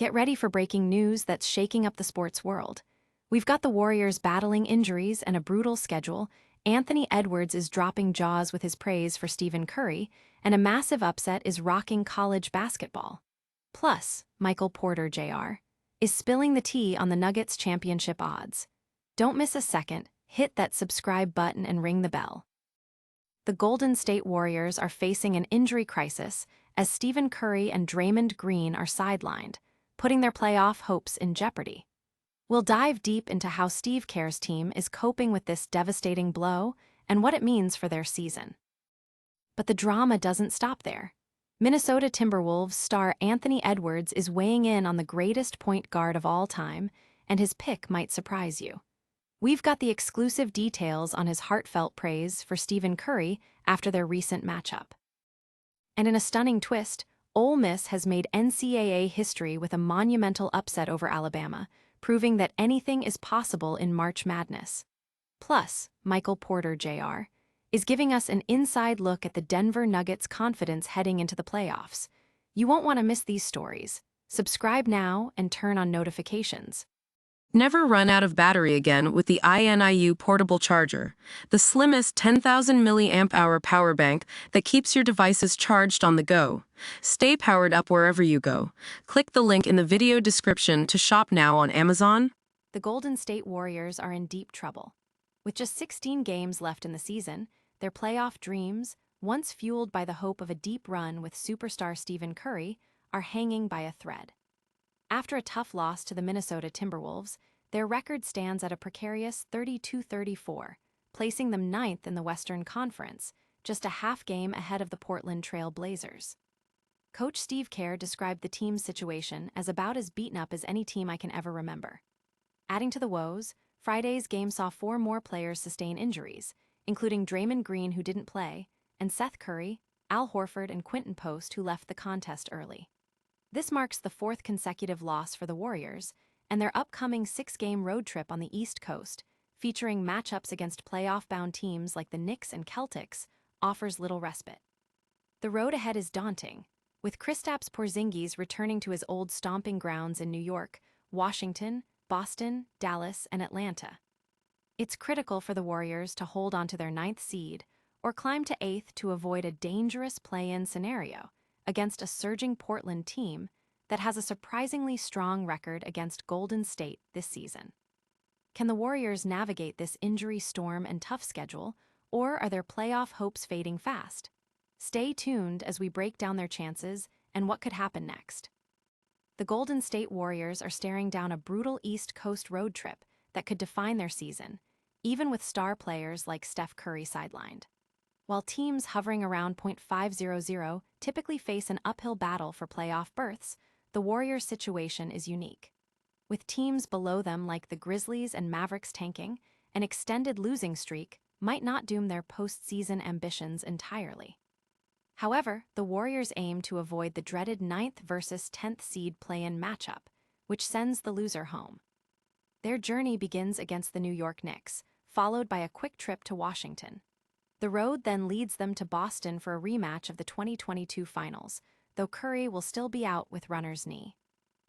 Get ready for breaking news that's shaking up the sports world. We've got the Warriors battling injuries and a brutal schedule. Anthony Edwards is dropping jaws with his praise for Stephen Curry, and a massive upset is rocking college basketball. Plus, Michael Porter Jr. is spilling the tea on the Nuggets championship odds. Don't miss a second, hit that subscribe button and ring the bell. The Golden State Warriors are facing an injury crisis as Stephen Curry and Draymond Green are sidelined, putting their playoff hopes in jeopardy. We'll dive deep into how Steve Kerr's team is coping with this devastating blow and what it means for their season. But the drama doesn't stop there. Minnesota Timberwolves star Anthony Edwards is weighing in on the greatest point guard of all time, and his pick might surprise you. We've got the exclusive details on his heartfelt praise for Stephen Curry after their recent matchup. And in a stunning twist, Ole Miss has made NCAA history with a monumental upset over Alabama, proving that anything is possible in March Madness. Plus, Michael Porter Jr. is giving us an inside look at the Denver Nuggets' confidence heading into the playoffs. You won't want to miss these stories. Subscribe now and turn on notifications. Never run out of battery again with the INIU portable charger, the slimmest 10,000 mAh power bank that keeps your devices charged on the go. Stay powered up wherever you go. Click the link in the video description to shop now on Amazon. The Golden State Warriors are in deep trouble. With just 16 games left in the season, their playoff dreams, once fueled by the hope of a deep run with superstar Stephen Curry, are hanging by a thread. After a tough loss to the Minnesota Timberwolves, their record stands at a precarious 32-34, placing them ninth in the Western Conference, just a half game ahead of the Portland Trail Blazers. Coach Steve Kerr described the team's situation as about as beaten up as any team I can ever remember. Adding to the woes, Friday's game saw 4 more players sustain injuries, including Draymond Green, who didn't play, and Seth Curry, Al Horford, and Quinton Post, who left the contest early. This marks the 4th consecutive loss for the Warriors, and their upcoming 6-game road trip on the East Coast, featuring matchups against playoff-bound teams like the Knicks and Celtics, offers little respite. The road ahead is daunting, with Kristaps Porzingis returning to his old stomping grounds in New York, Washington, Boston, Dallas, and Atlanta. It's critical for the Warriors to hold on to their 9th seed or climb to 8th to avoid a dangerous play-in scenario against a surging Portland team that has a surprisingly strong record against Golden State this season. Can the Warriors navigate this injury storm and tough schedule, or are their playoff hopes fading fast? Stay tuned as we break down their chances and what could happen next. The Golden State Warriors are staring down a brutal East Coast road trip that could define their season, even with star players like Steph Curry sidelined. While teams hovering around .500 typically face an uphill battle for playoff berths, the Warriors' situation is unique. With teams below them like the Grizzlies and Mavericks tanking, an extended losing streak might not doom their postseason ambitions entirely. However, the Warriors aim to avoid the dreaded 9th versus 10th seed play-in matchup, which sends the loser home. Their journey begins against the New York Knicks, followed by a quick trip to Washington. The road then leads them to Boston for a rematch of the 2022 finals, though Curry will still be out with runner's knee.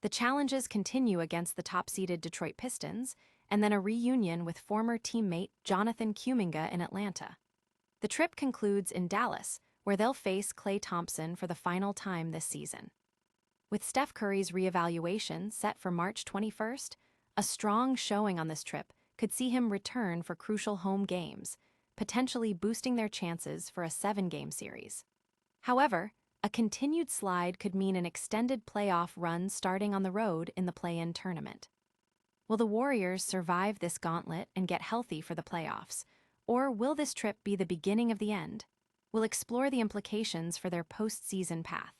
The challenges continue against the top-seeded Detroit Pistons, and then a reunion with former teammate Jonathan Kuminga in Atlanta. The trip concludes in Dallas, where they'll face Klay Thompson for the final time this season. With Steph Curry's reevaluation set for March 21st, a strong showing on this trip could see him return for crucial home games, potentially boosting their chances for a 7-game series. However, a continued slide could mean an extended playoff run starting on the road in the play-in tournament. Will the Warriors survive this gauntlet and get healthy for the playoffs, or will this trip be the beginning of the end? We'll explore the implications for their postseason path.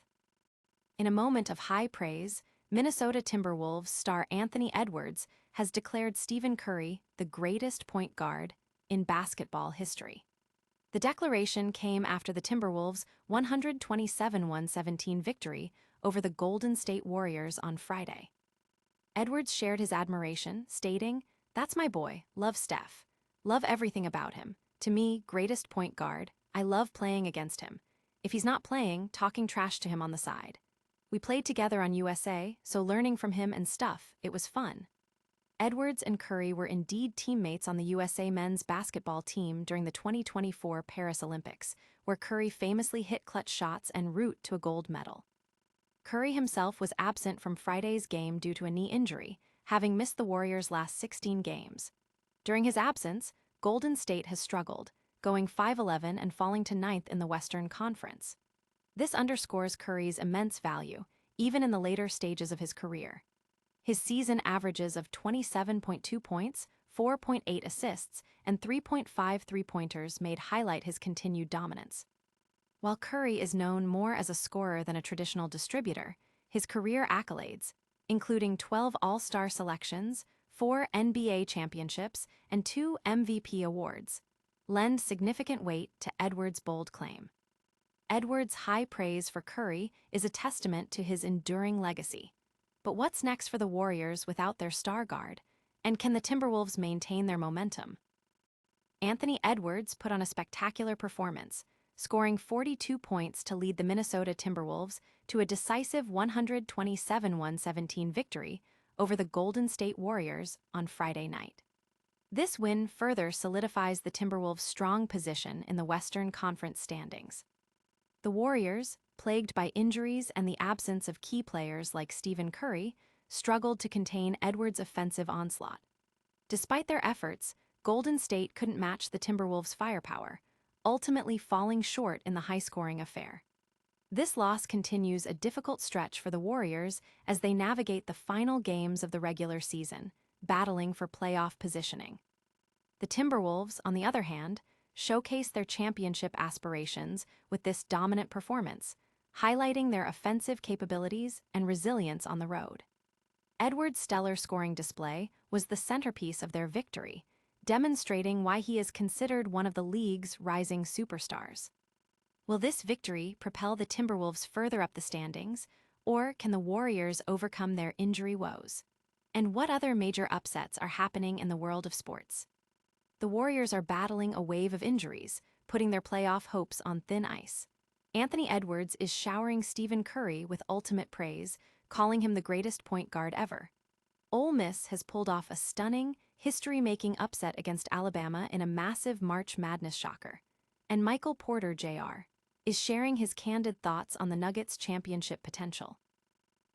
In a moment of high praise, Minnesota Timberwolves star Anthony Edwards has declared Stephen Curry the greatest point guard in basketball history. The declaration came after the Timberwolves' 127-117 victory over the Golden State Warriors on Friday. Edwards shared his admiration, stating, "That's my boy, love Steph. Love everything about him. To me, greatest point guard. I love playing against him. If he's not playing, talking trash to him on the side. We played together on USA, so learning from him and stuff, it was fun. Edwards and Curry were indeed teammates on the USA men's basketball team during the 2024 Paris Olympics, where Curry famously hit clutch shots en route to a gold medal. Curry himself was absent from Friday's game due to a knee injury, having missed the Warriors' last 16 games. During his absence, Golden State has struggled, going 5-11 and falling to ninth in the Western Conference. This underscores Curry's immense value, even in the later stages of his career. His season averages of 27.2 points, 4.8 assists, and 3.5 three-pointers made highlight his continued dominance. While Curry is known more as a scorer than a traditional distributor, his career accolades, including 12 All-Star selections, 4 NBA championships, and 2 MVP awards, lend significant weight to Edwards' bold claim. Edwards' high praise for Curry is a testament to his enduring legacy. But what's next for the Warriors without their star guard? And can the Timberwolves maintain their momentum? Anthony Edwards put on a spectacular performance, scoring 42 points to lead the Minnesota Timberwolves to a decisive 127-117 victory over the Golden State Warriors on Friday night. This win further solidifies the Timberwolves' strong position in the Western Conference standings. The Warriors, plagued by injuries and the absence of key players like Stephen Curry, struggled to contain Edwards' offensive onslaught. Despite their efforts, Golden State couldn't match the Timberwolves' firepower, ultimately falling short in the high-scoring affair. This loss continues a difficult stretch for the Warriors as they navigate the final games of the regular season, battling for playoff positioning. The Timberwolves, on the other hand, showcase their championship aspirations with this dominant performance, highlighting their offensive capabilities and resilience on the road. Edwards' stellar scoring display was the centerpiece of their victory, demonstrating why he is considered one of the league's rising superstars. Will this victory propel the Timberwolves further up the standings, or can the Warriors overcome their injury woes? And what other major upsets are happening in the world of sports? The Warriors are battling a wave of injuries, putting their playoff hopes on thin ice. Anthony Edwards is showering Stephen Curry with ultimate praise, calling him the greatest point guard ever. Ole Miss has pulled off a stunning, history-making upset against Alabama in a massive March Madness shocker. And Michael Porter Jr. is sharing his candid thoughts on the Nuggets' championship potential.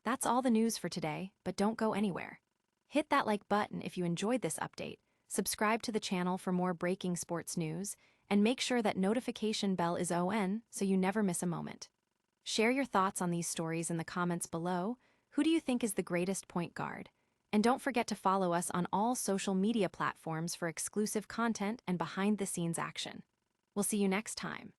That's all the news for today, but don't go anywhere. Hit that like button if you enjoyed this update, subscribe to the channel for more breaking sports news, and make sure that notification bell is on so you never miss a moment. Share your thoughts on these stories in the comments below. Who do you think is the greatest point guard? And don't forget to follow us on all social media platforms for exclusive content and behind-the-scenes action. We'll see you next time.